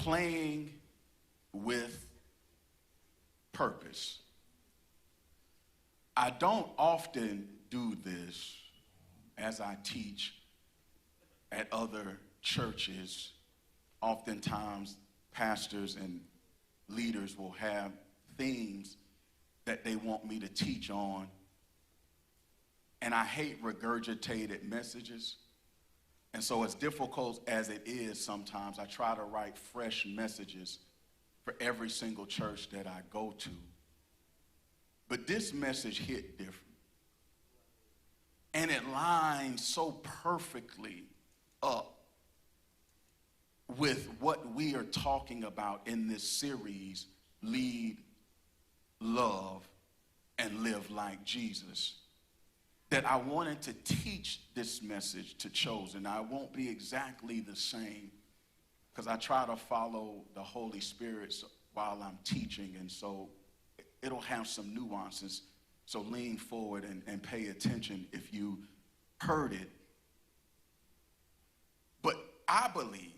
playing with purpose. I don't often do this as I teach at other churches. Oftentimes, pastors and leaders will have themes that they want me to teach on. And I hate regurgitated messages. And so as difficult as it is sometimes, I try to write fresh messages for every single church that I go to. But this message hit different. And it lines so perfectly up with what we are talking about in this series, Lead, Love, and Live Like Jesus, that I wanted to teach this message to Chosen. Now, it won't be exactly the same because I try to follow the Holy Spirit while I'm teaching, and so it'll have some nuances. So lean forward and pay attention if you heard it. But I believe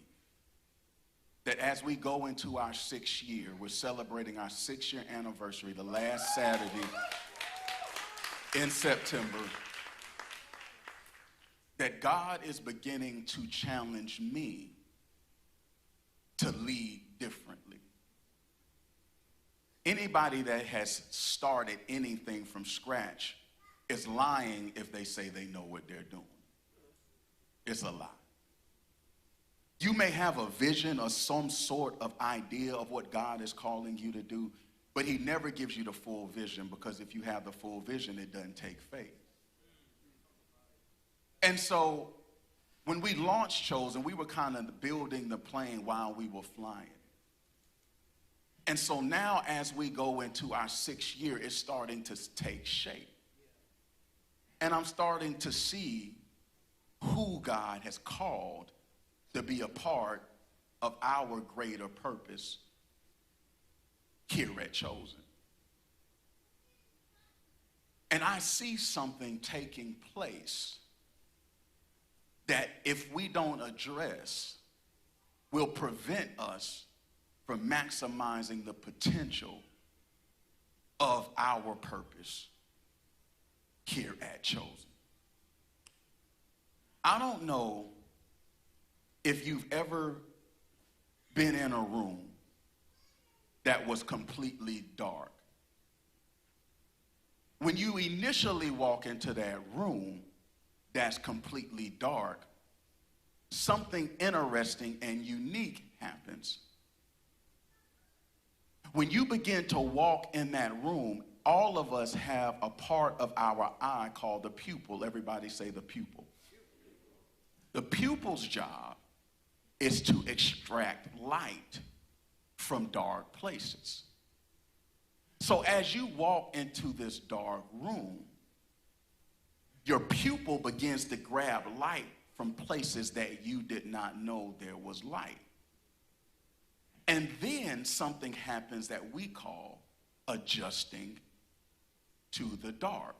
that as we go into our 6th year, we're celebrating our 6-year anniversary, the last Saturday in September, that God is beginning to challenge me to lead differently. Anybody that has started anything from scratch is lying if they say they know what they're doing. It's a lie. You may have a vision or some sort of idea of what God is calling you to do, but he never gives you the full vision, because if you have the full vision, it doesn't take faith. And so when we launched Chosen, we were kind of building the plane while we were flying. And so now as we go into our 6th year, it's starting to take shape. And I'm starting to see who God has called to be a part of our greater purpose here at Chosen. And I see something taking place that if we don't address, will prevent us from maximizing the potential of our purpose here at Chosen. I don't know if you've ever been in a room that was completely dark. When you initially walk into that room that's completely dark, something interesting and unique happens. When you begin to walk in that room, all of us have a part of our eye called the pupil. Everybody say the pupil. The pupil's job is to extract light from dark places. So as you walk into this dark room, your pupil begins to grab light from places that you did not know there was light. And then something happens that we call adjusting to the dark.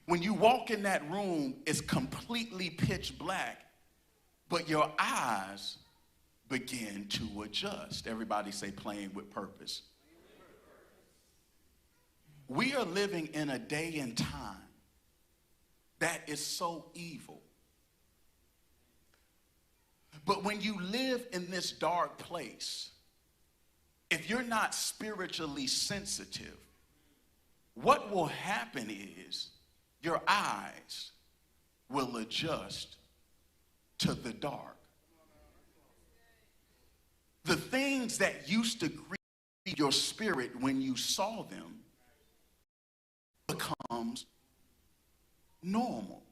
When you walk in that room, it's completely pitch black, but your eyes begin to adjust. Everybody say playing with purpose. We are living in a day and time that is so evil. But when you live in this dark place, if you're not spiritually sensitive, what will happen is your eyes will adjust to the dark. The things that used to grieve your spirit when you saw them becomes normal.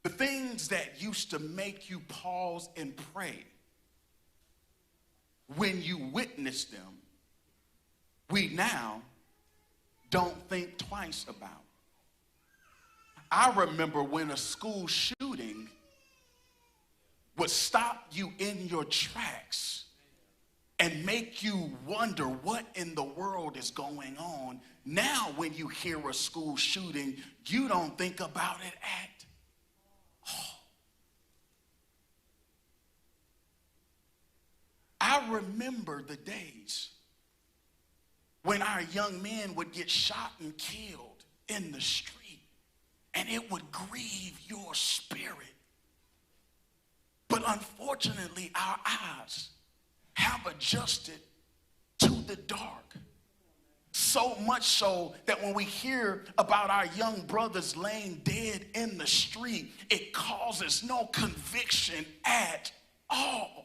The things that used to make you pause and pray, when you witness them, we now don't think twice about. I remember when a school shooting would stop you in your tracks and make you wonder what in the world is going on. Now when you hear a school shooting, you don't think about it at all. I remember the days when our young men would get shot and killed in the street, and it would grieve your spirit. But unfortunately, our eyes have adjusted to the dark. So much so that when we hear about our young brothers laying dead in the street, it causes no conviction at all.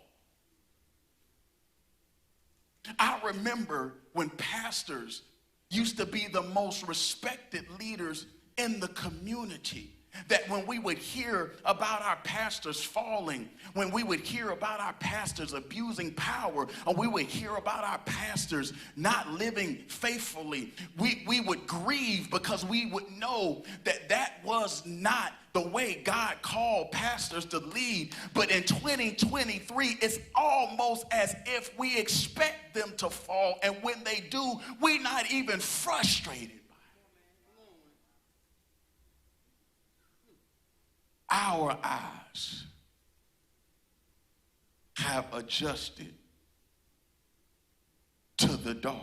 I remember when pastors used to be the most respected leaders in the community, that when we would hear about our pastors falling, when we would hear about our pastors abusing power, or we would hear about our pastors not living faithfully, we would grieve, because we would know that that was not the way God called pastors to lead. But in 2023, it's almost as if we expect them to fall, and when they do, we're not even frustrated. Our eyes have adjusted to the dark.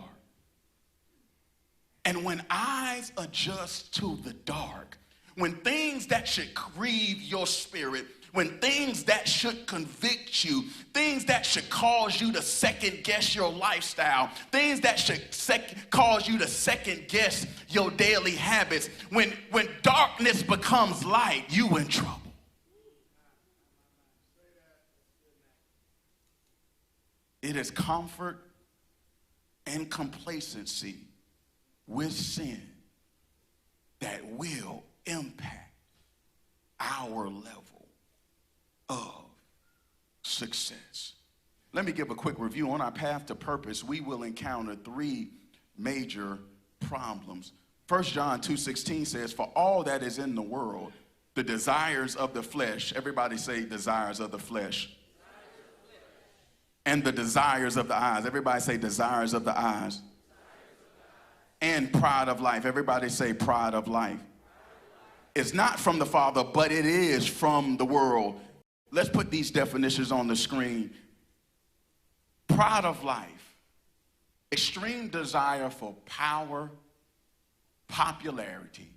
And when eyes adjust to the dark, when things that should grieve your spirit, when things that should convict you, things that should cause you to second guess your lifestyle, things that should cause you to second guess your daily habits, when darkness becomes light, you in trouble. It is comfort and complacency with sin that will impact our level of success. Let me give a quick review. On our path to purpose, we will encounter three major problems. 1 John 2:16 says, for all that is in the world, the desires of the flesh, everybody say desires of the flesh, and the desires of the eyes, everybody say desires of the eyes, and pride of life, everybody say pride of life. It's not from the Father, but it is from the world. Let's put these definitions on the screen. Pride of life, extreme desire for power, popularity,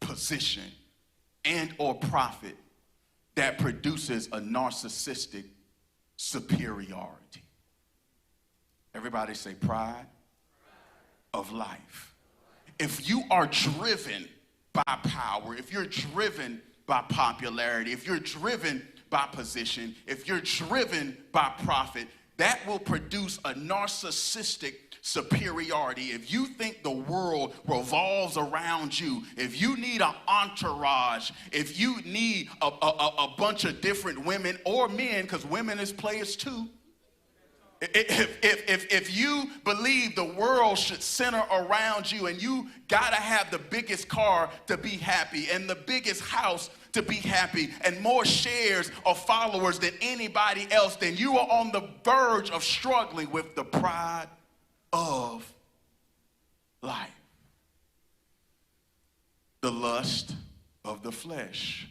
position, and or profit that produces a narcissistic superiority. Everybody say pride of life. If you are driven by power, if you're driven by popularity, if you're driven by position, if you're driven by profit, that will produce a narcissistic superiority. If you think the world revolves around you, if you need an entourage, if you need a bunch of different women or men, because women is players too, if you believe the world should center around you, and you gotta have the biggest car to be happy, and the biggest house to be happy, and more shares or followers than anybody else, then you are on the verge of struggling with the pride of life. The lust of the flesh.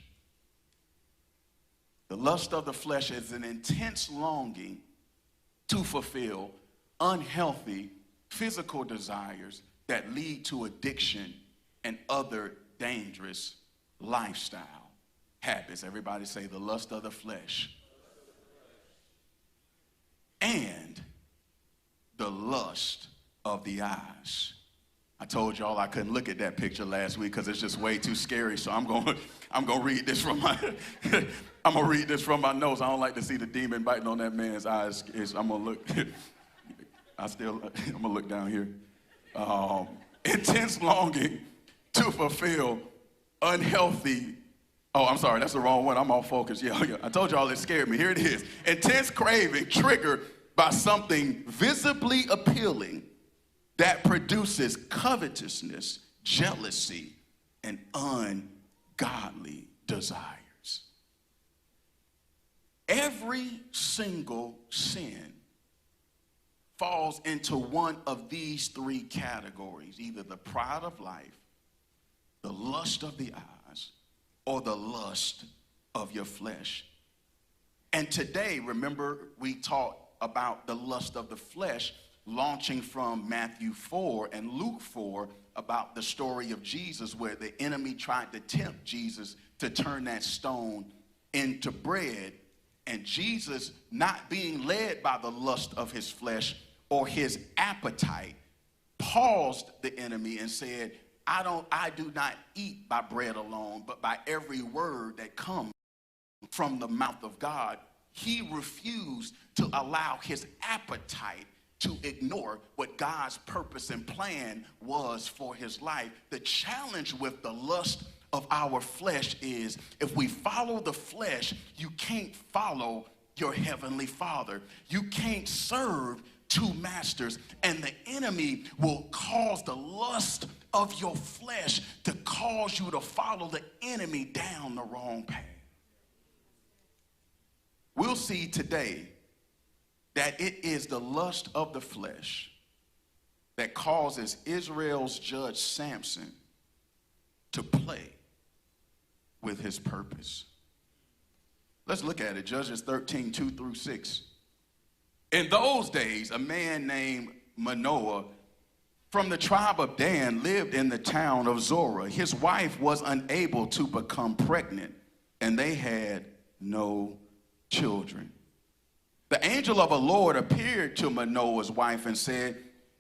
The lust of the flesh is an intense longing to fulfill unhealthy physical desires that lead to addiction and other dangerous lifestyle habits. Everybody say the lust of the flesh. And the lust of the eyes. I told y'all I couldn't look at that picture last week because it's just way too scary. So I'm going to read this from my I'm going to read this from my notes. I don't like to see the demon biting on that man's eyes. I'm going to look. I'm going to look down here. Intense longing to fulfill unhealthy. Oh, I'm sorry. That's the wrong one. I'm off focus. Yeah. I told y'all it scared me. Here it is. Intense craving triggered by something visibly appealing that produces covetousness, jealousy, and ungodly desires. Every single sin falls into one of these three categories, either the pride of life, the lust of the eyes, or the lust of your flesh. And today, remember, we taught about the lust of the flesh, launching from Matthew 4 and Luke 4 about the story of Jesus, where the enemy tried to tempt Jesus to turn that stone into bread. And Jesus, not being led by the lust of his flesh or his appetite, paused the enemy and said, I do not eat by bread alone, but by every word that comes from the mouth of God. He refused to allow his appetite to ignore what God's purpose and plan was for his life. The challenge with the lust of our flesh is, if we follow the flesh, you can't follow your heavenly Father. You can't serve two masters, and the enemy will cause the lust of your flesh to cause you to follow the enemy down the wrong path. We'll see today that it is the lust of the flesh that causes Israel's judge Samson to play with his purpose. Let's look at it. Judges 13, 2 through 6. In those days, a man named Manoah from the tribe of Dan lived in the town of Zorah. His wife was unable to become pregnant, and they had no children. The angel of the Lord appeared to Manoah's wife and said,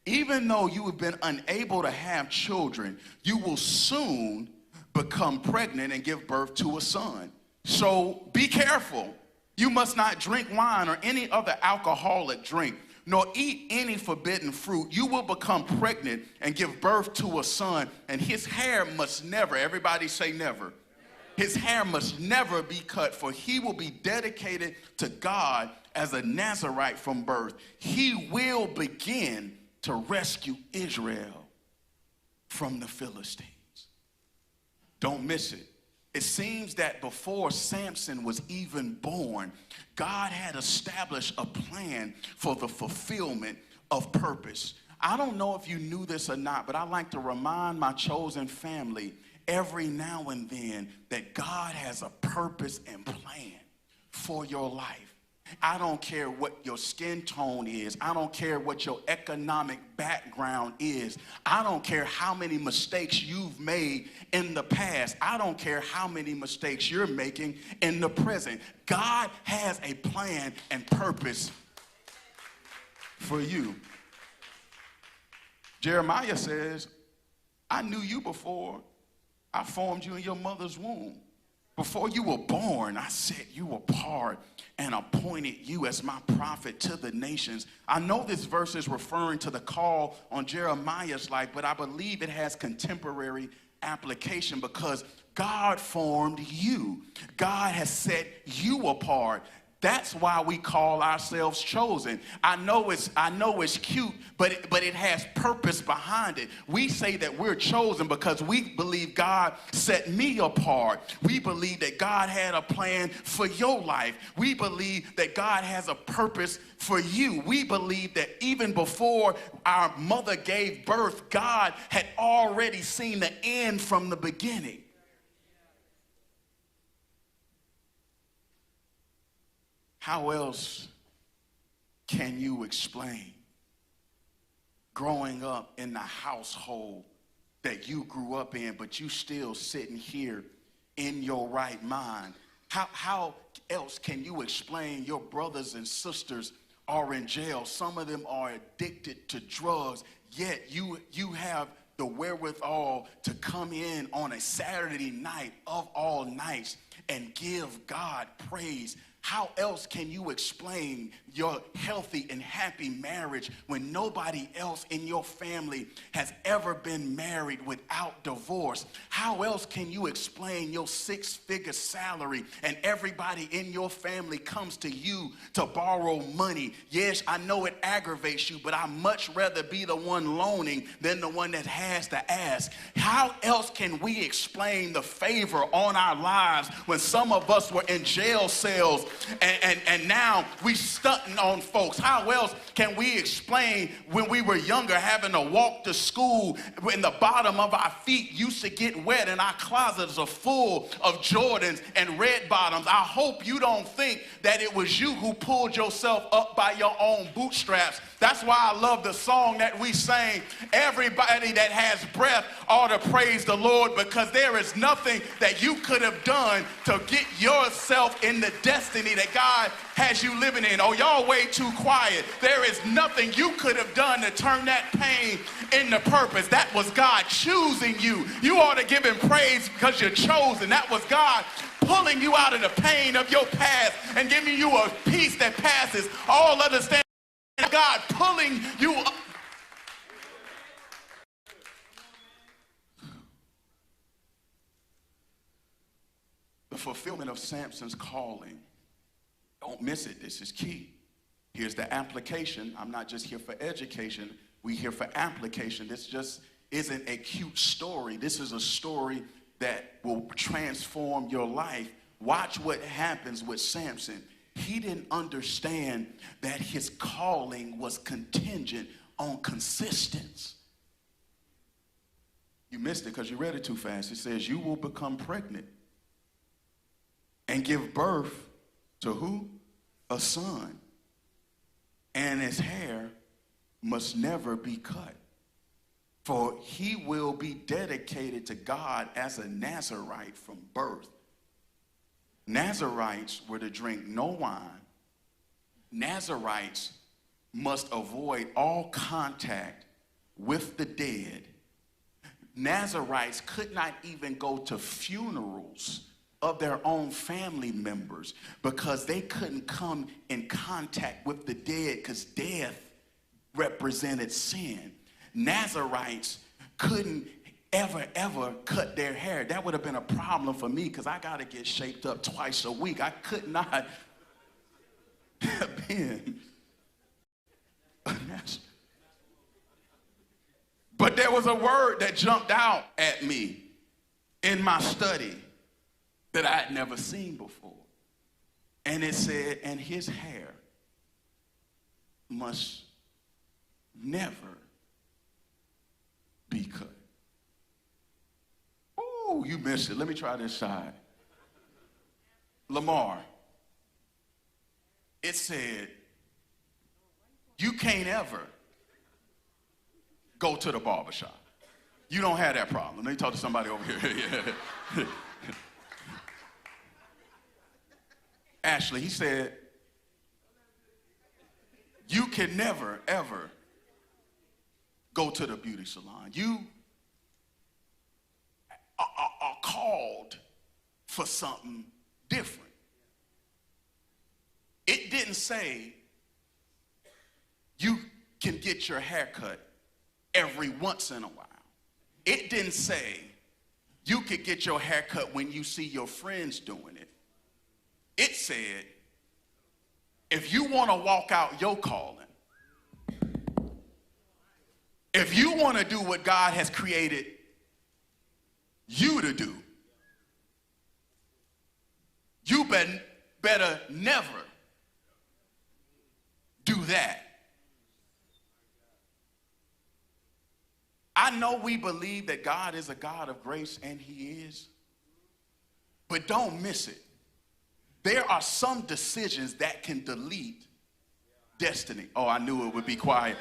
even though you have been unable to have children, you will soon become pregnant and give birth to a son. So be careful. You must not drink wine or any other alcoholic drink, nor eat any forbidden fruit. You will become pregnant and give birth to a son, and his hair must never, everybody say never. His hair must never be cut, for he will be dedicated to God as a Nazirite from birth. He will begin to rescue Israel from the Philistines. Don't miss it. It seems that before Samson was even born, God had established a plan for the fulfillment of purpose. I don't know if you knew this or not, but I like to remind my chosen family every now and then that God has a purpose and plan for your life. I don't care what your skin tone is. I don't care what your economic background is. I don't care how many mistakes you've made in the past. I don't care how many mistakes you're making in the present. God has a plan and purpose for you. Jeremiah says, I knew you before I formed you in your mother's womb. Before you were born, I set you apart and appointed you as my prophet to the nations. I know this verse is referring to the call on Jeremiah's life, but I believe it has contemporary application because God formed you. God has set you apart. That's why we call ourselves chosen. I know it's cute, but it has purpose behind it. We say that we're chosen because we believe God set me apart. We believe that God had a plan for your life. We believe that God has a purpose for you. We believe that even before our mother gave birth, God had already seen the end from the beginning. How else can you explain growing up in the household that you grew up in, but you still sitting here in your right mind? How else can you explain your brothers and sisters are in jail? Some of them are addicted to drugs, yet you have the wherewithal to come in on a Saturday night of all nights and give God praise. How else can you explain your healthy and happy marriage when nobody else in your family has ever been married without divorce? How else can you explain your six-figure salary and everybody in your family comes to you to borrow money? Yes, I know it aggravates you, but I'd much rather be the one loaning than the one that has to ask. How else can we explain the favor on our lives when some of us were in jail cells and now we stunting on folks. How else can we explain when we were younger having to walk to school when the bottom of our feet used to get wet and our closets are full of Jordans and red bottoms? I hope you don't think that it was you who pulled yourself up by your own bootstraps. That's why I love the song that we sang, everybody that has breath ought to praise the Lord, because there is nothing that you could have done to get yourself in the destiny that God has you living in. Oh, y'all way too quiet. There is nothing you could have done to turn that pain into purpose. That was God choosing you. You ought to give him praise because you're chosen. That was God pulling you out of the pain of your past and giving you a peace that passes all understanding. God pulling you up. The fulfillment of Samson's calling. Don't miss it. This is key. Here's the application. I'm not just here for education. We're here for application. This just isn't a cute story. This is a story that will transform your life. Watch what happens with Samson. He didn't understand that his calling was contingent on consistency. You missed it because you read it too fast. It says, you will become pregnant and give birth to who? A son. And his hair must never be cut, for he will be dedicated to God as a Nazarite from birth. Nazarites were to drink no wine. Nazarites must avoid all contact with the dead. Nazarites could not even go to funerals of their own family members because they couldn't come in contact with the dead because death represented sin. Nazarites couldn't ever cut their hair. That would have been a problem for me because I got to get shaped up twice a week. I could not have been a Nazarite. But there was a word that jumped out at me in my study that I had never seen before. And it said, and his hair must never be cut. Ooh, you missed it. Let me try this side. Lamar. It said, you can't ever go to the barbershop. You don't have that problem. Let me talk to somebody over here. Yeah. Ashley, he said, you can never, ever go to the beauty salon. You are called for something different. It didn't say you can get your hair cut every once in a while. It didn't say you could get your hair cut when you see your friends doing it. It said, if you want to walk out your calling, if you want to do what God has created you to do, you better never do that. I know we believe that God is a God of grace, and he is, but don't miss it. There are some decisions that can delete destiny. Oh, I knew it would be quiet.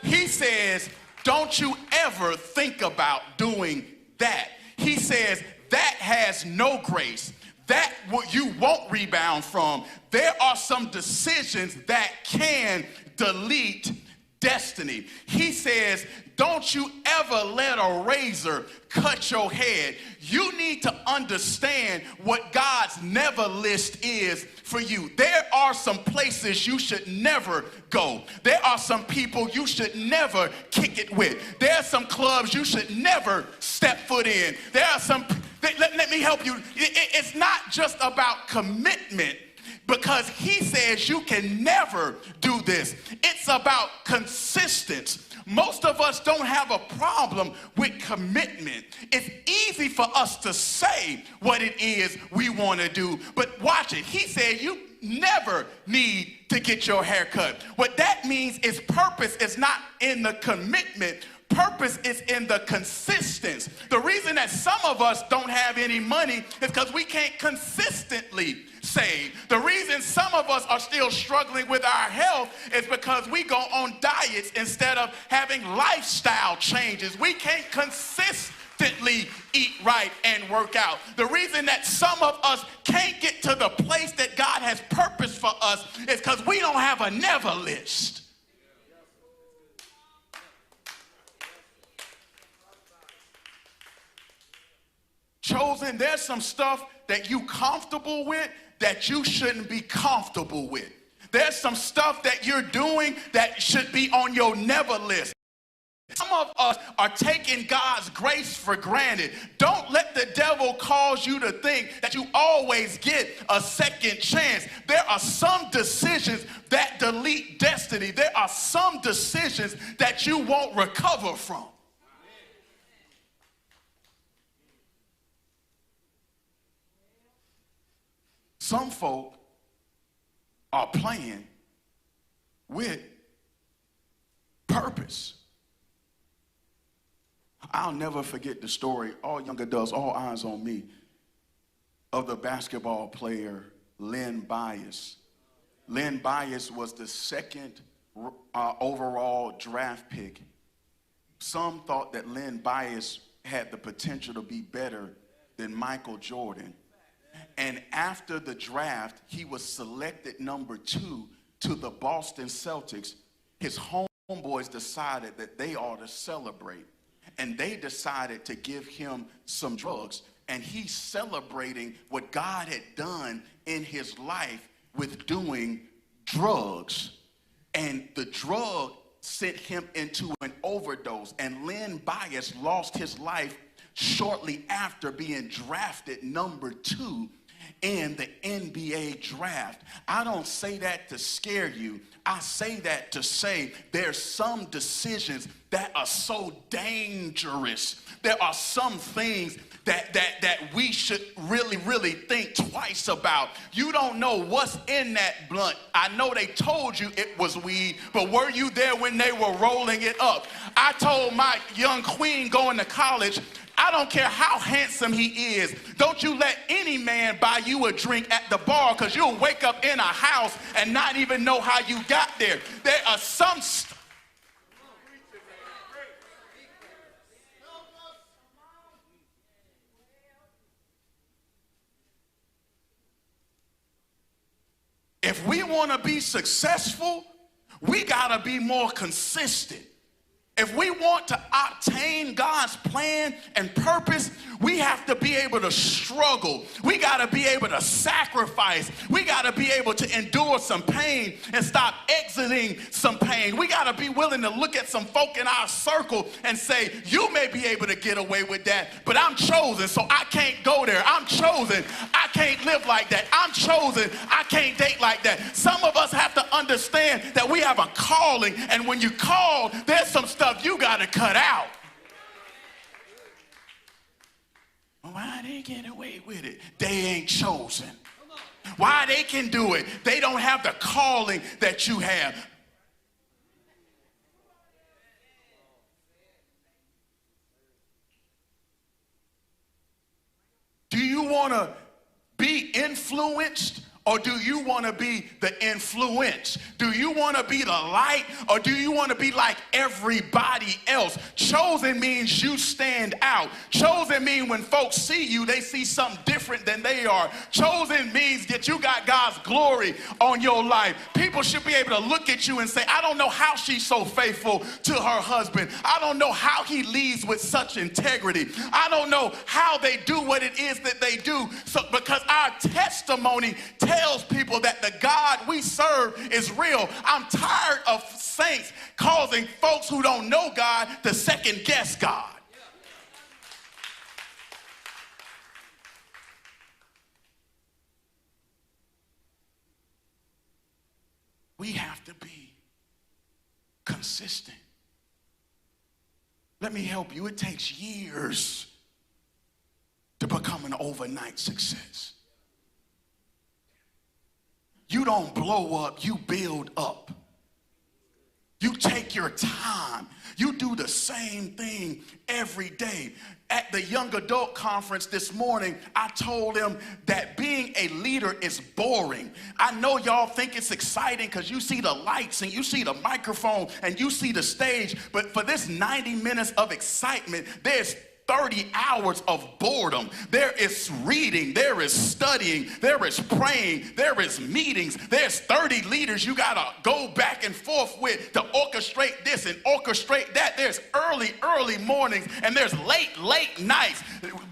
He says, don't you ever think about doing that. He says, that has no grace. That what you won't rebound from. There are some decisions that can delete destiny. He says, don't you ever let a razor cut your head. You need to understand what God's never list is for you. There are some places you should never go. There are some people you should never kick it with. There are some clubs you should never step foot in. There are some, let me help you. It's not just about commitment. because he says you can never do this. It's about consistency. Most of us don't have a problem with commitment. It's easy for us to say what it is we want to do, but watch it. He said you never need to get your hair cut. What that means is purpose is not in the commitment. Purpose is in the consistency. The reason that some of us don't have any money is because we can't consistently save. The reason some of us are still struggling with our health is because we go on diets instead of having lifestyle changes. We can't consistently eat right and work out. The reason that some of us can't get to the place that God has purposed for us is because we don't have a never list. Chosen, there's some stuff that you comfortable with that you shouldn't be comfortable with. There's some stuff that you're doing that should be on your never list. Some of us are taking God's grace for granted. Don't let the devil cause you to think that you always get a second chance. There are some decisions that delete destiny. There are some decisions that you won't recover from. Some folk are playing with purpose. I'll never forget the story, all young adults, all eyes on me, of the basketball player Len Bias. Len Bias was the second overall draft pick. Some thought that Len Bias had the potential to be better than Michael Jordan. And after the draft, he was selected number 2 to the Boston Celtics. His homeboys decided that they ought to celebrate. And they decided to give him some drugs. And he's celebrating what God had done in his life with doing drugs. And the drug sent him into an overdose. And Len Bias lost his life shortly after being drafted number 2 in the NBA draft. I don't say that to scare you. I say that to say there's some decisions that are so dangerous. There are some things that we should really think twice about. You don't know what's in that blunt. I know they told you it was weed, but were you there when they were rolling it up? I told my young queen going to college, I don't care how handsome he is. Don't you let any man buy you a drink at the bar, because you'll wake up in a house and not even know how you got there. There are some if we want to be successful, we got to be more consistent. If we want to obtain God's plan and purpose, we have to be able to struggle. We got to be able to sacrifice. We got to be able to endure some pain and stop exiting some pain. We got to be willing to look at some folk in our circle and say, you may be able to get away with that, but I'm chosen, so I can't go there. I'm chosen. I can't live like that. I'm chosen. I can't date like that. Some of us have to understand that we have a calling, and when you call, there's some stuff you got to cut out. Why they get away with it? They ain't chosen. Why they can do it? They don't have the calling that you have. Do you want to be influenced, or do you want to be the influence? Do you want to be the light, or do you want to be like everybody else? Chosen means you stand out. Chosen means when folks see you, they see something different than they are. Chosen means that you got God's glory on your life. People should be able to look at you and say, I don't know how she's so faithful to her husband. I don't know how he leads with such integrity. I don't know how they do what it is that they do. So because our testimony tells people that the God we serve is real. I'm tired of saints causing folks who don't know God to second guess God. we have to be consistent. Let me help you. It takes years to become an overnight success. You don't blow up, you build up. You take your time. You do the same thing every day. At the young adult conference this morning, I told them that being a leader is boring. I know y'all think it's exciting because you see the lights and you see the microphone and you see the stage, but for this 90 minutes of excitement, there's 30 hours of boredom. There is reading, there is studying, there is praying, there is meetings, there's 30 leaders you gotta go back and forth with to orchestrate this and orchestrate that. There's early mornings and there's late nights.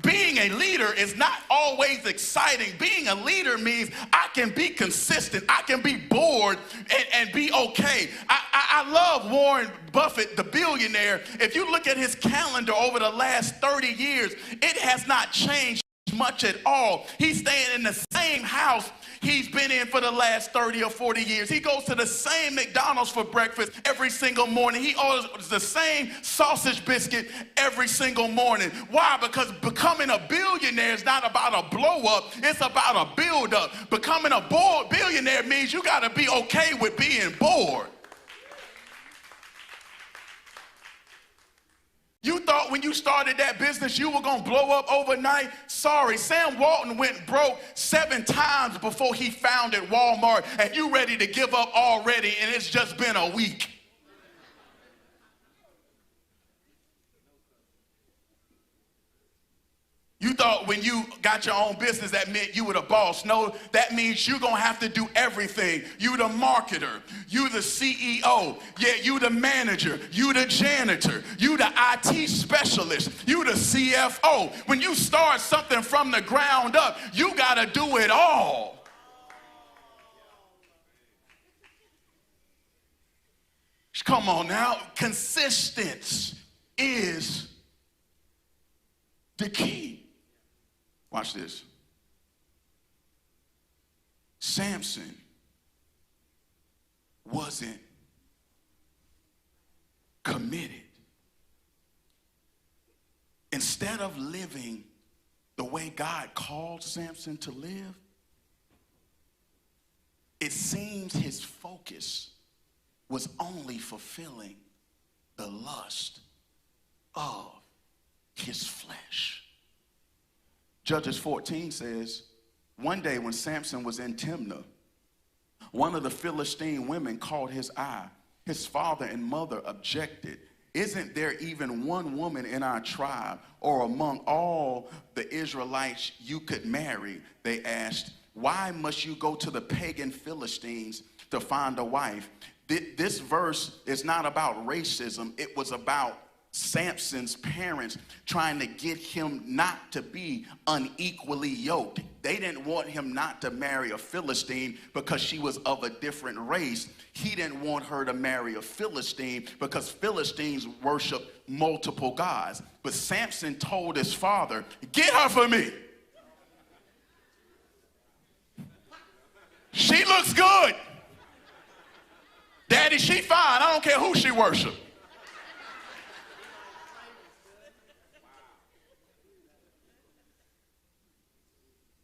Being a leader is not always exciting. Being a leader means I can be consistent, I can be bored and be okay. I love Warren Buffett, the billionaire. If you look at his calendar over the last 30 years, it has not changed much at all. He's staying in the same house he's been in for the last 30 or 40 years. He goes to the same McDonald's for breakfast every single morning. He orders the same sausage biscuit every single morning. Why? Because becoming a billionaire is not about a blow up, it's about a build up. Becoming a billionaire means you got to be okay with being bored. You thought when you started that business you were going to blow up overnight? Sorry, Sam Walton went broke 7 times before he founded Walmart, and you ready to give up already, and it's just been a week. You thought when you got your own business that meant you were the boss. No, that means you're going to have to do everything. You the marketer, you the CEO, yeah, you the manager, you the janitor, you the IT specialist, you the CFO. When you start something from the ground up, you got to do it all. Come on now, consistency is the key. Watch this. Samson wasn't committed. Instead of living the way God called Samson to live, it seems his focus was only fulfilling the lust of his flesh. Judges 14 says, one day when Samson was in Timnah, one of the Philistine women caught his eye. His father and mother objected. Isn't there even one woman in our tribe or among all the Israelites you could marry? They asked. Why must you go to the pagan Philistines to find a wife? This verse is not about racism. It was about Samson's parents trying to get him not to be unequally yoked. They didn't want him not to marry a Philistine because she was of a different race. He didn't want her to marry a Philistine because Philistines worship multiple gods. But Samson told his father, get her for me. She looks good. Daddy, she fine. I don't care who she worshiped.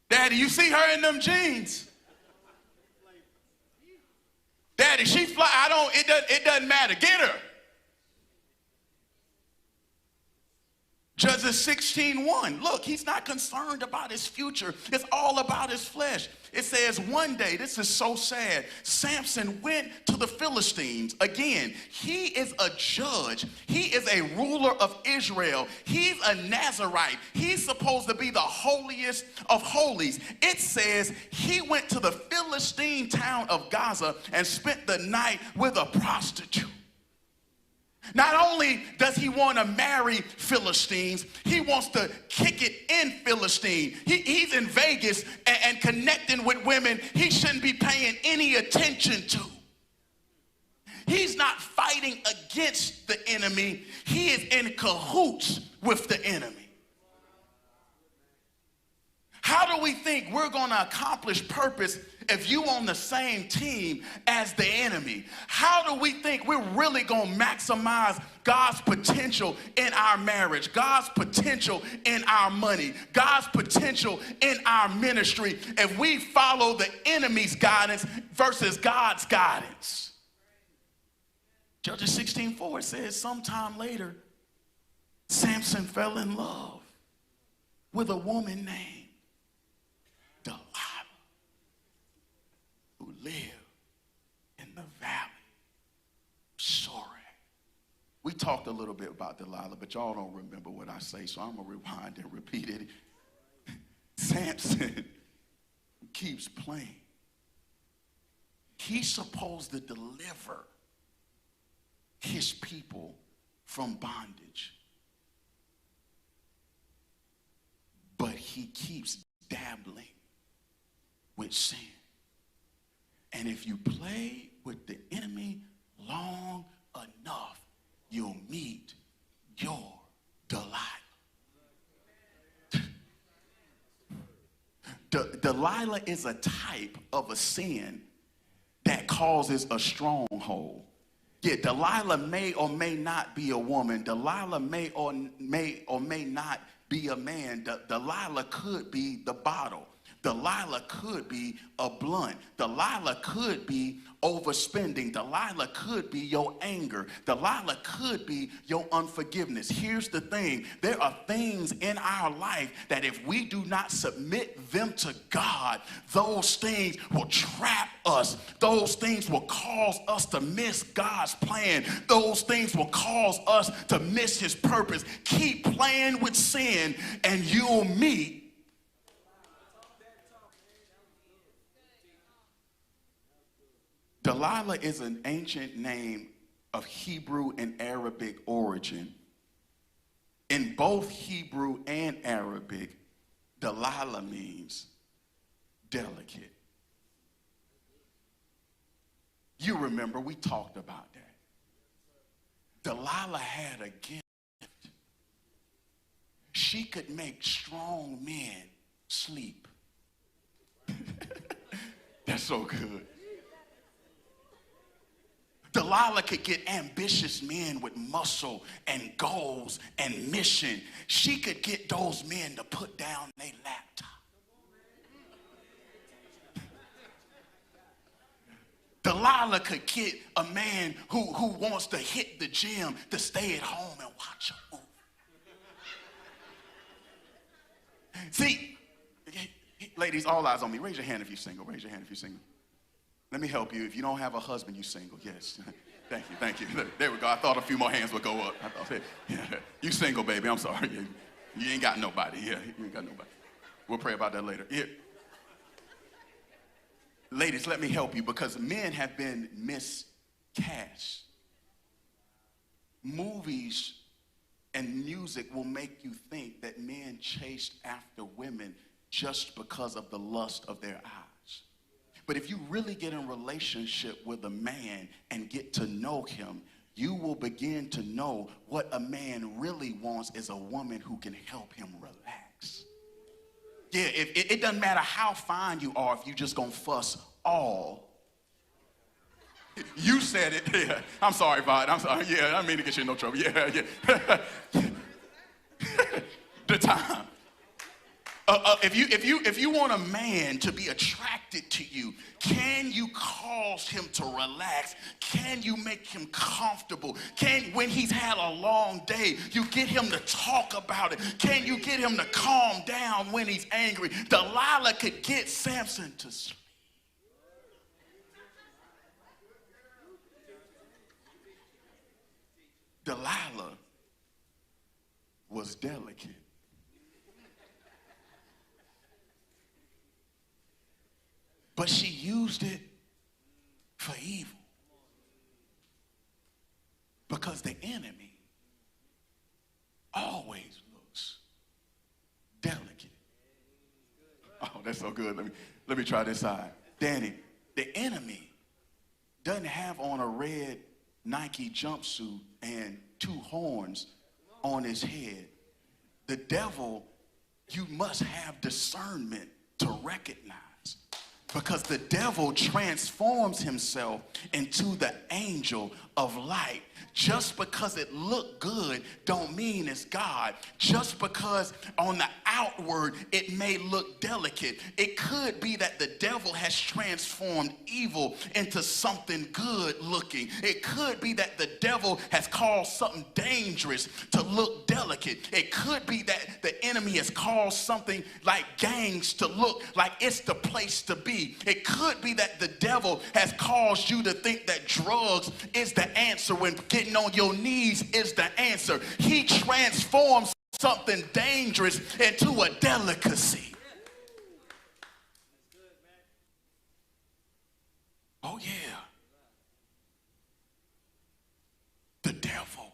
Daddy, you see her in them jeans? Daddy, she fly. It doesn't matter. Get her. Judges 16:1. Look, he's not concerned about his future. It's all about his flesh. It says one day, this is so sad, Samson went to the Philistines. Again, he is a judge. He is a ruler of Israel. He's a Nazarite. He's supposed to be the holiest of holies. It says he went to the Philistine town of Gaza and spent the night with a prostitute. Not only does he want to marry Philistines, he wants to kick it in Philistine. He's in Vegas and connecting with women he shouldn't be paying any attention to. He's not fighting against the enemy. He is in cahoots with the enemy. How do we think we're going to accomplish purpose if you on the same team as the enemy? How do we think we're really going to maximize God's potential in our marriage, God's potential in our money, God's potential in our ministry if we follow the enemy's guidance versus God's guidance? Judges 16:4 says, sometime later, Samson fell in love with a woman named Delilah, who lived in the valley of Sorek. We talked a little bit about Delilah, but y'all don't remember what I say, so I'm going to rewind and repeat it. Samson keeps playing. He's supposed to deliver his people from bondage. But he keeps dabbling with sin. And if you play with the enemy long enough, you'll meet your Delilah. Delilah is a type of a sin that causes a stronghold. Yeah, Delilah may or may not be a woman. Delilah may or may not be a man. Delilah could be the bottle. Delilah could be a blunt. Delilah could be overspending. Delilah could be your anger. Delilah could be your unforgiveness. Here's the thing. There are things in our life that if we do not submit them to God, those things will trap us. Those things will cause us to miss God's plan. Those things will cause us to miss his purpose. Keep playing with sin and you'll meet Delilah is an ancient name of Hebrew and Arabic origin. In both Hebrew and Arabic, Delilah means delicate. You remember we talked about that. Delilah had a gift. She could make strong men sleep. That's so good. Delilah could get ambitious men with muscle and goals and mission. She could get those men to put down their laptop. Delilah could get a man who wants to hit the gym to stay at home and watch a movie. See, ladies, all eyes on me. Raise your hand if you're single. Raise your hand if you're single. Let me help you. If you don't have a husband, you single. Yes. Thank you. Thank you. There we go. I thought a few more hands would go up. I thought, yeah. You single, baby. I'm sorry. You ain't got nobody. Yeah, you ain't got nobody. We'll pray about that later. Yeah. Ladies, let me help you because men have been miscast. Movies and music will make you think that men chased after women just because of the lust of their eyes. But if you really get in relationship with a man and get to know him, you will begin to know what a man really wants is a woman who can help him relax. Yeah, it doesn't matter how fine you are if you just gonna fuss all. You said it. Yeah. I'm sorry, Vod. I'm sorry. Yeah, I didn't mean to get you in no trouble. Yeah. The time. If you want a man to be attracted to you, can you cause him to relax? Can you make him comfortable? When he's had a long day, you get him to talk about it? Can you get him to calm down when he's angry? Delilah could get Samson to sleep. Delilah was delicate. But she used it for evil. Because the enemy always looks delicate. Oh, that's so good. Let me try this side. Danny, the enemy doesn't have on a red Nike jumpsuit and 2 horns on his head. The devil, you must have discernment to recognize Because the devil transforms himself into the angel of light. Just because it looked good don't mean it's God. Just because on the outward it may look delicate, it could be that the devil has transformed evil into something good looking. It could be that the devil has caused something dangerous to look delicate. It could be that the enemy has caused something like gangs to look like it's the place to be. It could be that the devil has caused you to think that drugs is the answer when getting on your knees is the answer. He transforms something dangerous into a delicacy. Oh yeah. The devil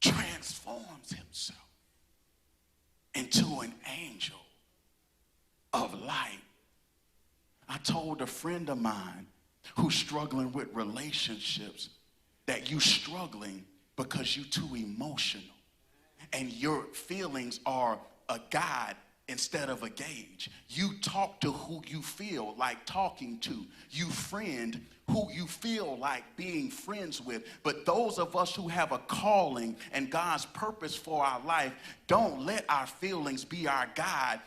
transforms himself into an angel of light. I told a friend of mine who's struggling with relationships that you struggling because you too emotional and your feelings are a guide instead of a gauge. You talk to who you feel like talking to. You friend who you feel like being friends with. But those of us who have a calling and God's purpose for our life, don't let our feelings be our guide.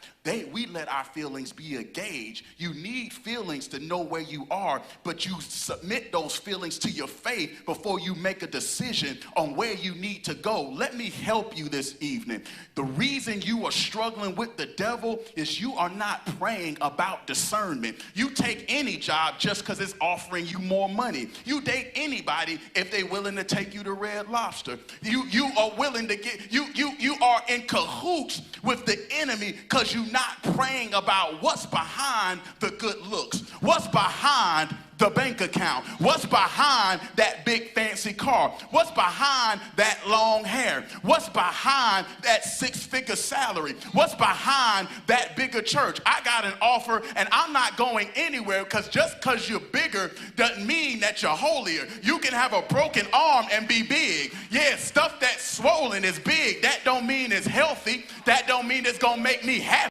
We let our feelings be a gauge. You need feelings to know where you are, but you submit those feelings to your faith before you make a decision on where you need to go. Let me help you this evening. The reason you are struggling with the devil is you are not praying about discernment. You take any job just because it's offering you more money. You date anybody if they're willing to take you to Red Lobster. You are willing to get, you are in cahoots with the enemy because you're not praying about what's behind the good looks, what's behind the bank account, what's behind that big fancy car, what's behind that long hair, what's behind that six-figure salary, what's behind that bigger church. I got an offer and I'm not going anywhere because just because you're bigger doesn't mean that you're holier. You can have a broken arm and be big. Yeah, stuff that's swollen is big. That don't mean it's healthy. That don't mean it's gonna make me happy.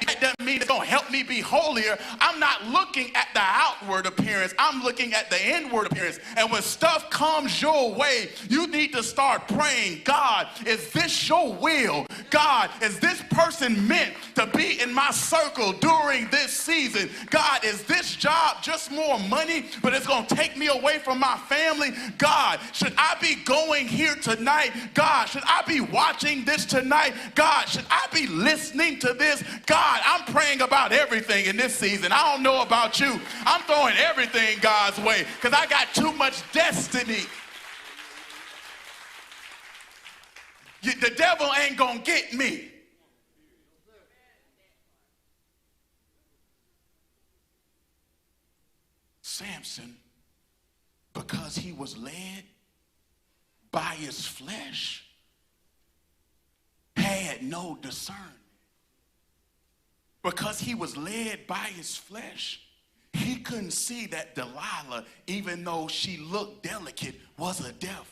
That doesn't mean it's going to help me be holier. I'm not looking at the outward appearance. I'm looking at the inward appearance. And when stuff comes your way, you need to start praying, God, is this your will? God, is this person meant to be in my circle during this season? God, is this job just more money, but it's going to take me away from my family? God, should I be going here tonight? God, should I be watching this tonight? God, should I be listening to this? God, I'm praying about everything in this season. I don't know about you. I'm throwing everything God's way because I got too much destiny. The devil ain't gonna get me. Samson, because he was led by his flesh, had no discernment. Because he was led by his flesh, he couldn't see that Delilah, even though she looked delicate, was a devil.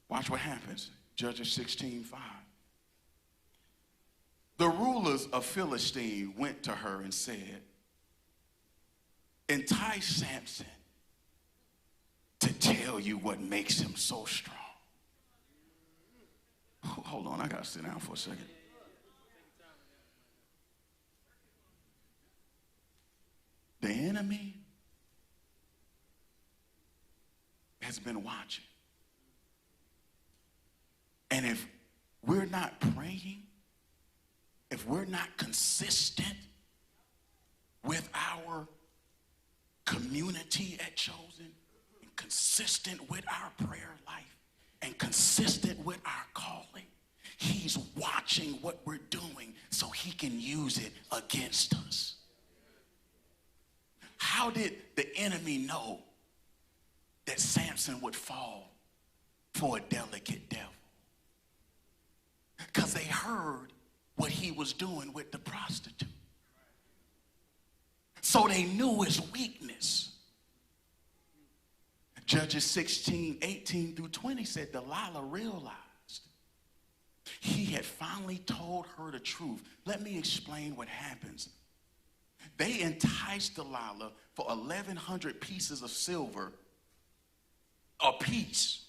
Watch what happens. Judges 16:5. The rulers of Philistine went to her and said, entice Samson to tell you what makes him so strong. Hold on, I gotta sit down for a second. The enemy has been watching. And if we're not praying, if we're not consistent with our community at Chosen, and consistent with our prayer life, and consistent with our calling, he's watching what we're doing so he can use it against us. How did the enemy know that Samson would fall for a delicate devil? Because they heard what he was doing with the prostitute. So they knew his weakness. Judges 16:18-20 said Delilah realized He had finally told her the truth. Let me explain what happens. They enticed Delilah for 1,100 pieces of silver a piece.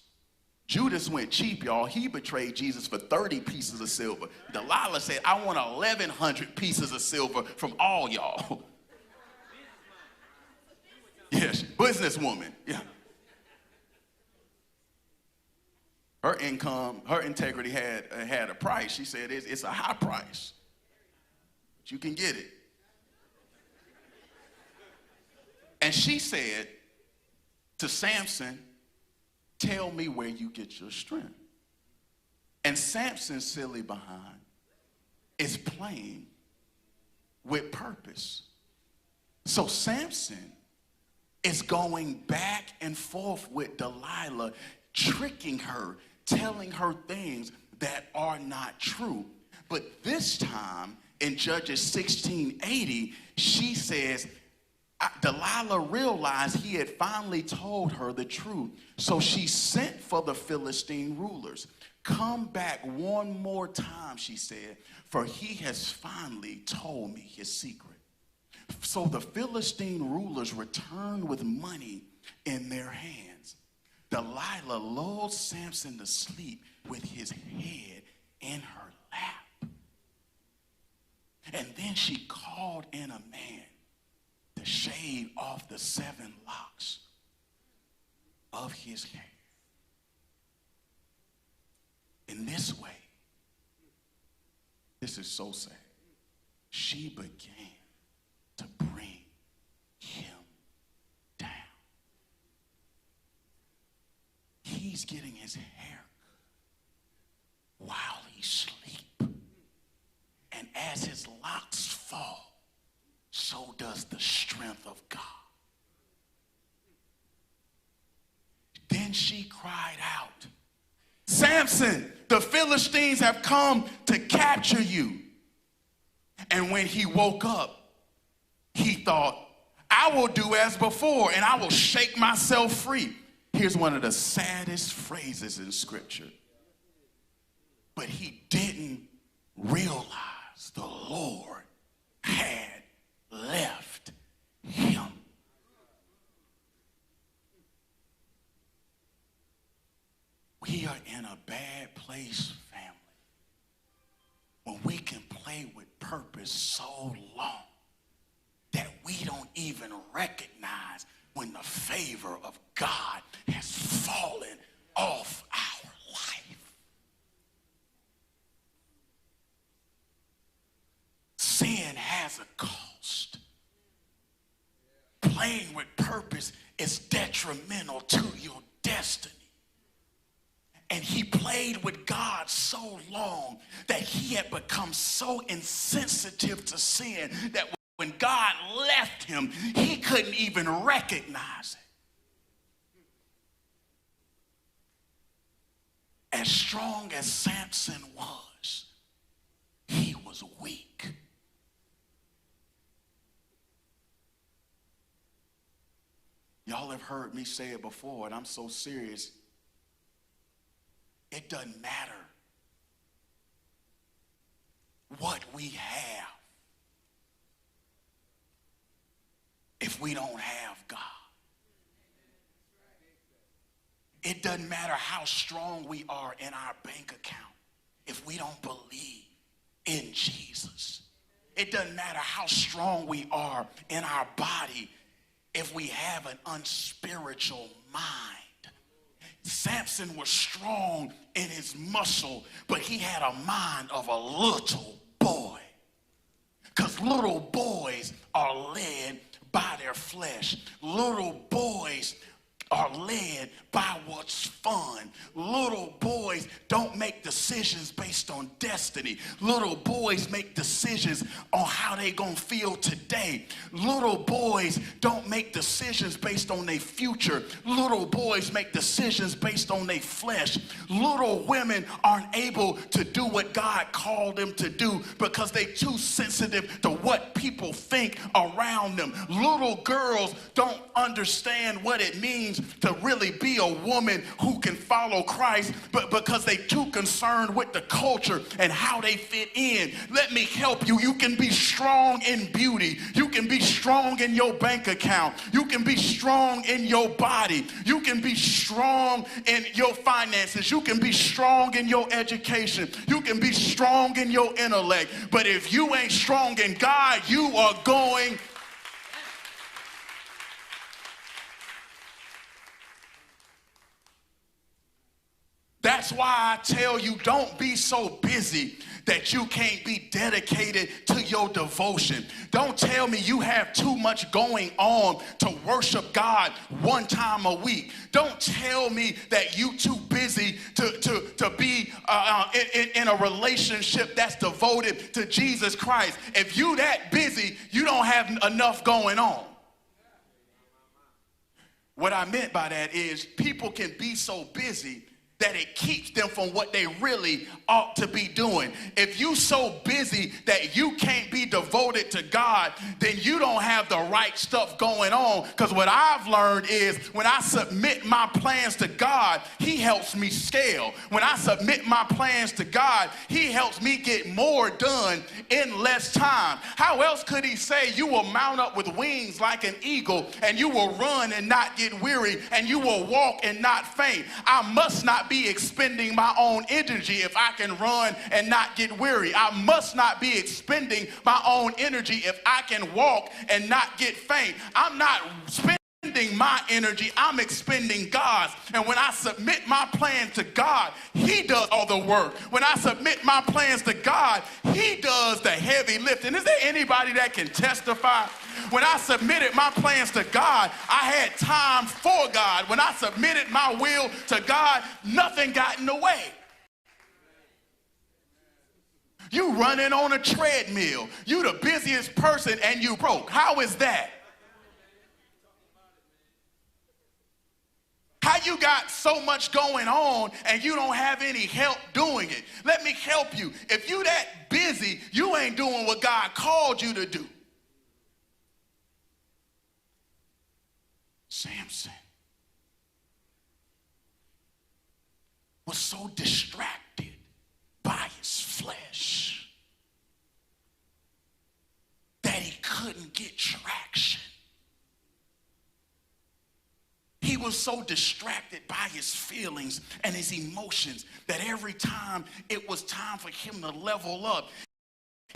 Judas went cheap, y'all. He betrayed Jesus for 30 pieces of silver. Delilah said, I want 1,100 pieces of silver from all y'all. Yes, businesswoman. Yeah. Her income, her integrity had a price. She said, it's a high price, but you can get it. And she said to Samson, tell me where you get your strength. And Samson's silly behind is playing with purpose. So Samson is going back and forth with Delilah, tricking her, telling her things that are not true. But this time in Judges 16:80, she says, Delilah realized he had finally told her the truth. So she sent for the Philistine rulers. Come back one more time, she said, for he has finally told me his secret. So the Philistine rulers returned with money in their hands. Delilah lulled Samson to sleep with his head in her lap. And then she called in a man to shave off the 7 locks of his hair. In this way, this is so sad, she began to bring him down. He's getting his hair cut while he's asleep. And as his locks fall, so does the strength of God. Then she cried out, Samson, the Philistines have come to capture you. And when he woke up, he thought, I will do as before and I will shake myself free. Here's one of the saddest phrases in Scripture. But he didn't realize the Lord had left him. We are in a bad place, family, when we can play with purpose so long that we don't even recognize when the favor of God has fallen off our life. Sin has a cost. Playing with purpose is detrimental to your destiny. And he played with God so long that he had become so insensitive to sin that when God left him, he couldn't even recognize it. As strong as Samson was, he was weak. Y'all have heard me say it before, and I'm so serious. It doesn't matter what we have if we don't have God. It doesn't matter how strong we are in our bank account if we don't believe in Jesus. It doesn't matter how strong we are in our body if we have an unspiritual mind. Samson was strong in his muscle, but he had a mind of a little boy. Because little boys are led by their flesh. Little boys are led by what's fun. Little boys don't make decisions based on destiny. Little boys make decisions on how they gonna feel today. Little boys don't make decisions based on their future. Little boys make decisions based on their flesh. Little women aren't able to do what God called them to do because they're too sensitive to what people think around them. Little girls don't understand what it means to really be a woman who can follow Christ, but because they too concerned with the culture and how they fit in. Let me help you. You can be strong in beauty. You can be strong in your bank account. You can be strong in your body. You can be strong in your finances. You can be strong in your education. You can be strong in your intellect. But if you ain't strong in God, you are going. That's why I tell you, don't be so busy that you can't be dedicated to your devotion. Don't tell me you have too much going on to worship God one time a week. Don't tell me that you too busy to be in a relationship that's devoted to Jesus Christ. If you that busy, you don't have enough going on. What I meant by that is people can be so busy that it keeps them from what they really ought to be doing. If you so busy that you can't be devoted to God, then you don't have the right stuff going on. Because what I've learned is when I submit my plans to God, he helps me scale. When I submit my plans to God, he helps me get more done in less time. How else could he say you will mount up with wings like an eagle, and you will run and not get weary, and you will walk and not faint? I must not be expending my own energy if I can run and not get weary. I must not be expending my own energy if I can walk and not get faint. I'm not spending my energy, I'm expending God's. And when I submit my plan to God, he does all the work. When I submit my plans to God, he does the heavy lifting. Is there anybody that can testify? When I submitted my plans to God, I had time for God. When I submitted my will to God, nothing got in the way. You running on a treadmill. You the busiest person and you broke. How is that? How you got so much going on and you don't have any help doing it? Let me help you. If you that busy, you ain't doing what God called you to do. Samson was so distracted by his flesh that he couldn't get traction. He was so distracted by his feelings and his emotions that every time it was time for him to level up,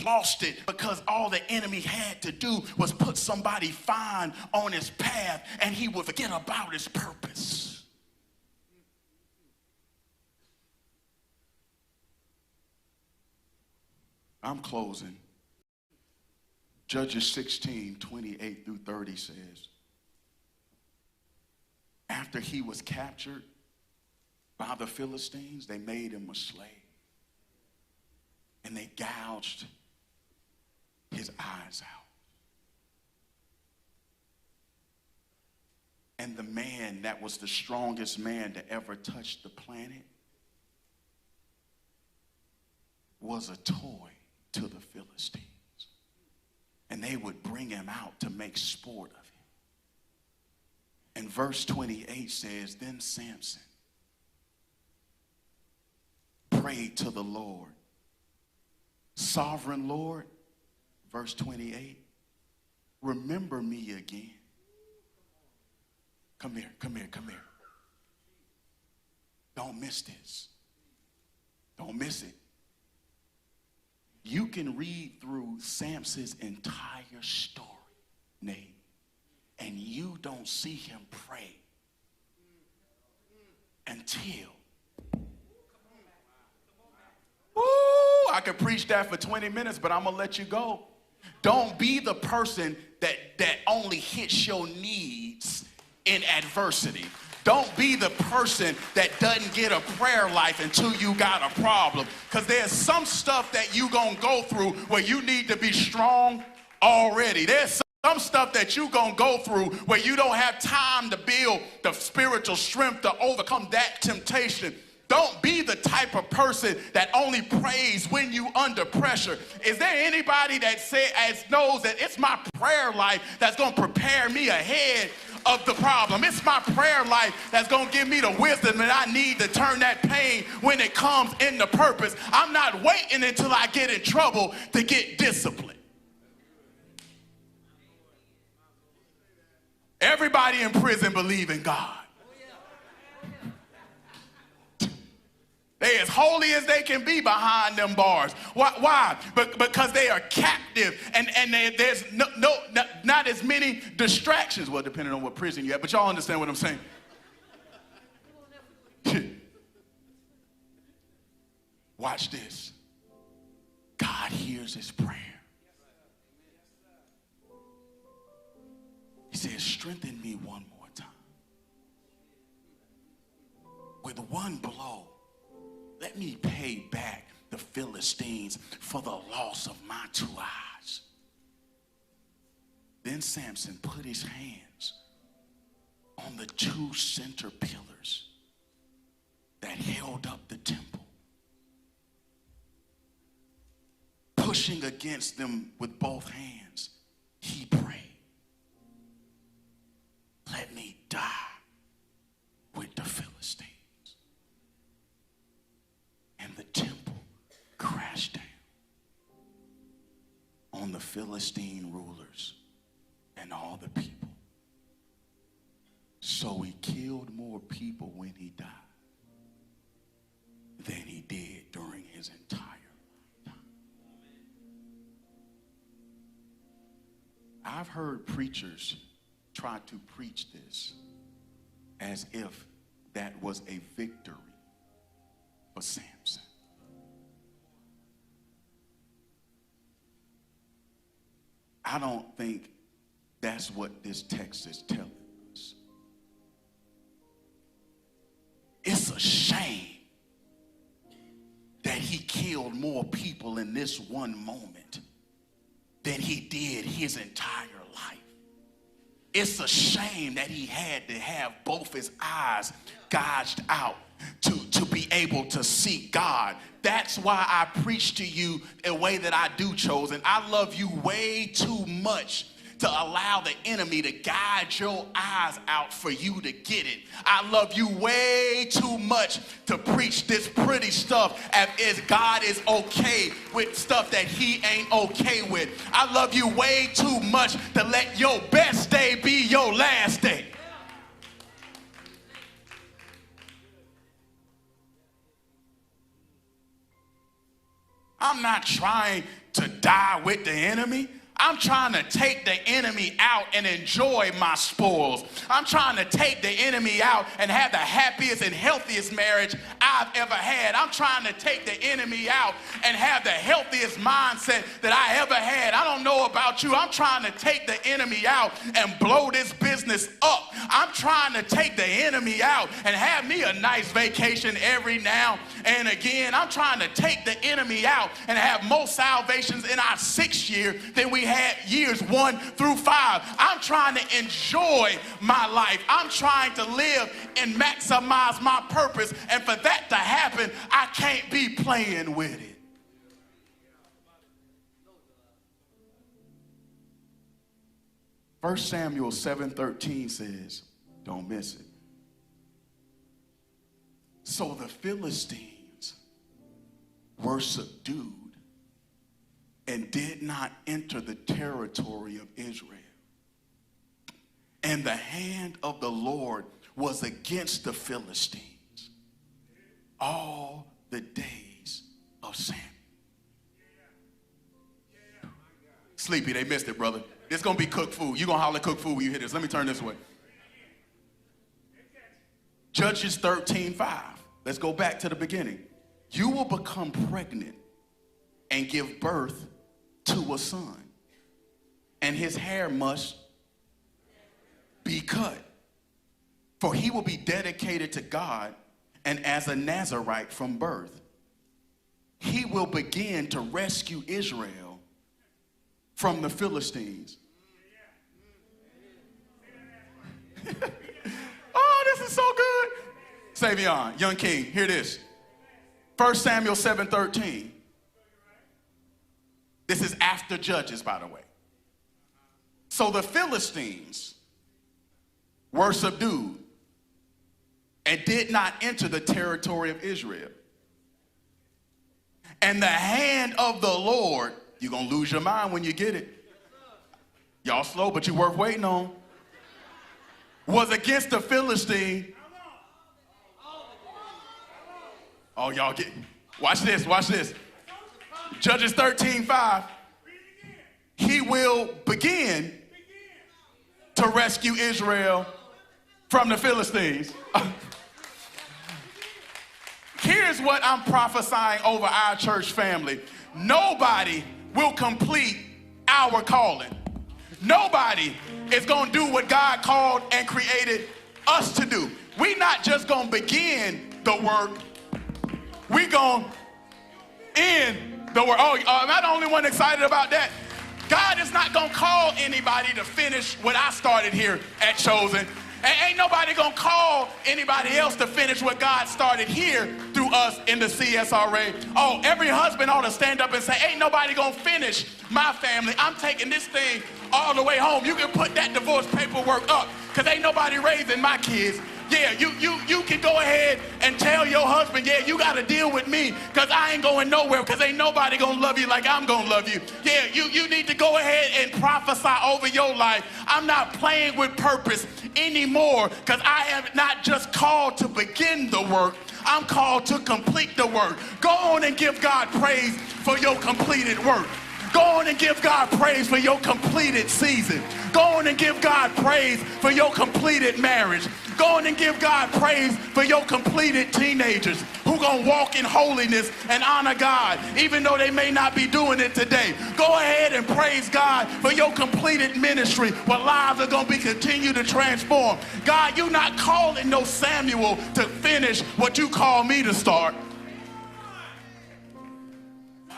lost it, because all the enemy had to do was put somebody fine on his path and he would forget about his purpose. I'm closing. Judges 16:28-30 says, after he was captured by the Philistines, they made him a slave and they gouged his eyes out. And the man that was the strongest man to ever touch the planet was a toy to the Philistines. And they would bring him out to make sport of him. And verse 28 says, then Samson prayed to the Lord. Sovereign Lord, verse 28, remember me again. Come here, come here, come here. Don't miss this. Don't miss it. You can read through Samson's entire story, Nate, and you don't see him pray until, I could preach that for 20 minutes, but I'm going to let you go. Don't be the person that only hits your needs in adversity. Don't be the person that doesn't get a prayer life until you got a problem. Because there's some stuff that you going to go through where you need to be strong already. There's some stuff that you're going to go through where you don't have time to build the spiritual strength to overcome that temptation. Don't be the type of person that only prays when you under pressure. Is there anybody that knows that it's my prayer life that's going to prepare me ahead of the problem. It's my prayer life that's going to give me the wisdom that I need to turn that pain when it comes into purpose. I'm not waiting until I get in trouble to get disciplined. Everybody in prison believe in God. They as holy as they can be behind them bars. Why? Because they are captive, and there's not as many distractions. Well, depending on what prison you're at, but y'all understand what I'm saying. Watch this. God hears his prayer. He says, strengthen me one more time. With one blow, let me pay back the Philistines for the loss of my 2 eyes. Then Samson put his hands on the 2 center pillars that held up the temple, pushing against them with both hands. He prayed, let me die with the Philistines. And the temple crashed down on the Philistine rulers and all the people. So he killed more people when he died than he did during his entire time. I've heard preachers try to preach this as if that was a victory for Samson. I don't think that's what this text is telling us. It's a shame that he killed more people in this one moment than he did his entire life. It's a shame that he had to have both his eyes gouged out to be able to see God. That's why I preach to you the way that I do, Chosen. I love you way too much to allow the enemy to guide your eyes out for you to get it. I love you way too much to preach this pretty stuff as God is okay with stuff that he ain't okay with. I love you way too much to let your best day be your last day. I'm not trying to die with the enemy. I'm trying to take the enemy out and enjoy my spoils. I'm trying to take the enemy out and have the happiest and healthiest marriage I've ever had. I'm trying to take the enemy out and have the healthiest mindset that I ever had. I don't know about you. I'm trying to take the enemy out and blow this business up. I'm trying to take the enemy out and have me a nice vacation every now and again. I'm trying to take the enemy out and have more salvations in our 6th year than we had years 1 through 5. I'm trying to enjoy my life. I'm trying to live and maximize my purpose. And for that to happen, I can't be playing with it. First Samuel 7:13 says, don't miss it. So the Philistines were subdued and did not enter the territory of Israel. And the hand of the Lord was against the Philistines all the days of Samuel. Sleepy, they missed it, brother. It's going to be cooked food. You're going to holler cooked food when you hear this. Let me turn this way. Judges 13:5. Let's go back to the beginning. You will become pregnant and give birth to a son, and his hair must be cut, for he will be dedicated to God and as a Nazirite from birth. He will begin to rescue Israel from the Philistines. Oh, this is so good. Savion, young king, hear this. 1 Samuel 7:13. This is after Judges, by the way. So the Philistines were subdued and did not enter the territory of Israel. And the hand of the Lord, you're going to lose your mind when you get it. Y'all slow, but you're worth waiting on. Was against the Philistine. Oh, y'all get, watch this, watch this. Judges 13:5. He will begin to rescue Israel from the Philistines. Here's what I'm prophesying over our church family. Nobody will complete our calling. Nobody is going to do what God called and created us to do. We're not just going to begin the work. We're going to end the work. Oh, am I the only one excited about that? God is not going to call anybody to finish what I started here at Chosen. And ain't nobody going to call anybody else to finish what God started here through us in the CSRA. Oh, every husband ought to stand up and say, ain't nobody going to finish my family. I'm taking this thing all the way home. You can put that divorce paperwork up because ain't nobody raising my kids. Yeah, you can go ahead and tell your husband, yeah, you got to deal with me because I ain't going nowhere because ain't nobody going to love you like I'm going to love you. Yeah, you need to go ahead and prophesy over your life. I'm not playing with purpose anymore because I am not just called to begin the work. I'm called to complete the work. Go on and give God praise for your completed work. Go on and give God praise for your completed season. Go on and give God praise for your completed marriage. Go on and give God praise for your completed teenagers who gonna walk in holiness and honor God, even though they may not be doing it today. Go ahead and praise God for your completed ministry where lives are gonna be continue to transform. God, you're not calling no Samuel to finish what you call me to start.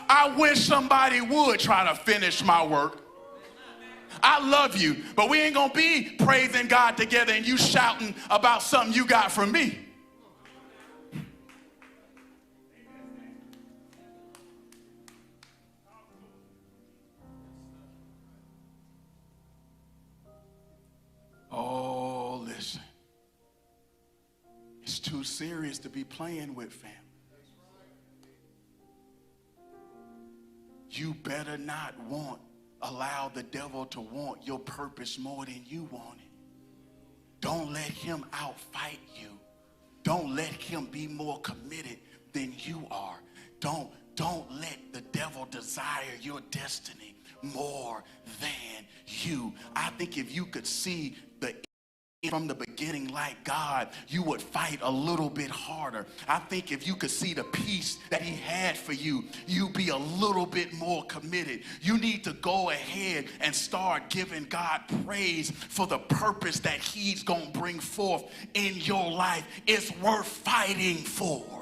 I wish somebody would try to finish my work. I love you, but we ain't gonna be praising God together and you shouting about something you got from me. Oh, listen. It's too serious to be playing with, fam. You better not allow the devil to want your purpose more than you want it. Don't let him outfight you. Don't let him be more committed than you are. Don't let the devil desire your destiny more than you. I think if you could see from the beginning like God, you would fight a little bit harder. I think if you could see the peace that he had for you, you'd be a little bit more committed. You need to go ahead and start giving God praise for the purpose that he's going to bring forth in your life. It's worth fighting for.